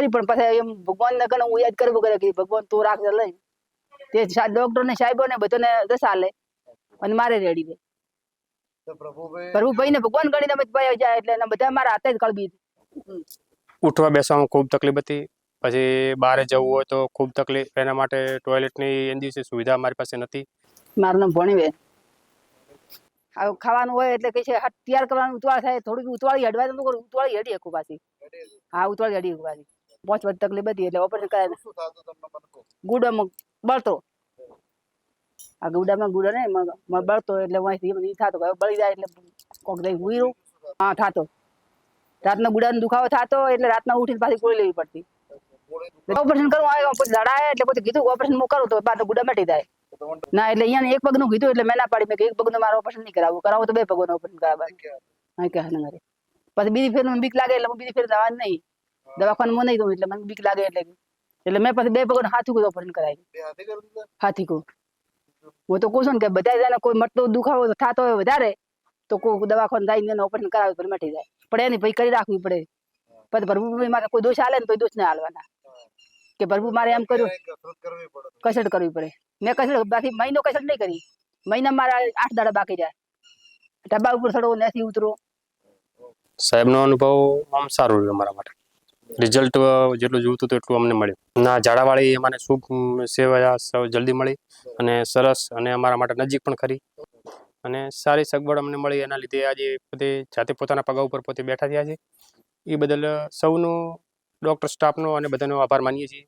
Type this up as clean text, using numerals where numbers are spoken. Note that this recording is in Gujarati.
કરી પણ પછી એમ ભગવાનને કને હું યાદ કરવું કરે કે ભગવાન તું રાખજે લઈ તે ડોક્ટર ને સાહેબો ને બધાને દશા લે અને મારે રેડી દે તો પ્રભુભાઈ ને ભગવાન ગણીને અમે ભાઈ જાય એટલે એના બધા મારા હાથે જ કળબી ઉઠવા બેસવામાં ખૂબ તકલીફ હતી, પછી બહાર જવું હોય તો ખૂબ તકલીફ, એના માટે ટોયલેટની એ દિવસે સુવિધા અમારી પાસે નથી. મારું નામ ભણીવે હવે ખાવાનું હોય એટલે કઈ છે તૈયાર કરવાનું ઉતવાળ થાય થોડીક ઉતવાળી હડવા તો ઉતવાળી હડી શકું પાછી હા ઉતવાળી હડી શકું પાછી 5 વર્ષ તકલીફ હતી એટલે ઓપરેશન કરાય ગુડામાં બળતો આ ગુડામાં ગુડા ને બળતો એટલે ઈ થતો બળી જાય એટલે કોક દઈ હુઈરું હા થતો રાતના ગુડાનો દુખાવો થતો એટલે રાતના ઉઠીને પાછી ગોળી લેવી પડતી ઓપરેશન કરવું આવ્યો પછી લડાય એટલે પછી કીધું ઓપરેશન હું કરું તો પાછો ગુડા મટી જાય ના એટલે અહીંયા એક પગનું કીધું એટલે મેં ના પાડી મેં એક પગનું મારે ઓપરેશન નહીં કરાવવું કરાવું તો 2 પગનું ઓપરેશન કરાવવાનું હા કે હા ઘરે પછી બીજી ફેર બીક લાગે એટલે હું બીજી ફેર દવા નહીં દવાખાનું નહીં દઉં એટલે મને બીક લાગે એટલે મેં પછી 2 પગનું હાથું ઓપરેશન કરાવી હાથી કો હું તો કહું છું ને કે બધા જણા કોઈ મટતો દુખાવો થતો હોય વધારે તો કોઈ દવાખાને જઈને ઓપરેશન કરાવે તો મટી જાય પણ એની ભાઈ કરી રાખવી પડે પછી પ્રભુ મારે કોઈ દોષ હાલે ને તો દોષ ના હાલવાના કે પ્રભુ મારે એમ કર્યું કસરત કરવી પડે મેં કસરત બાકી મહિનો કસરત નહીં કરી મહિના મારા 8 દાડા બાકી જાય ઢબા ઉપર ચડો નથી ઉતરો સાહેબનો અનુભવ આમ સારો રહ્યો અમારા માટે, રિઝલ્ટ જેટલું જોઈતું હતું એટલું અમને મળ્યું. ના ઝાડાવાળી અમારે શુભ સેવા જલ્દી મળી અને સરસ અને અમારા માટે નજીક પણ ખરી અને સારી સગવડ અમને મળી. એના લીધે આજે પોતે જાતે પોતાના પગા ઉપર પોતે બેઠા થયા છે. એ બદલ સૌનો ડૉક્ટર સ્ટાફનો અને બધાનો આભાર માનીએ છીએ.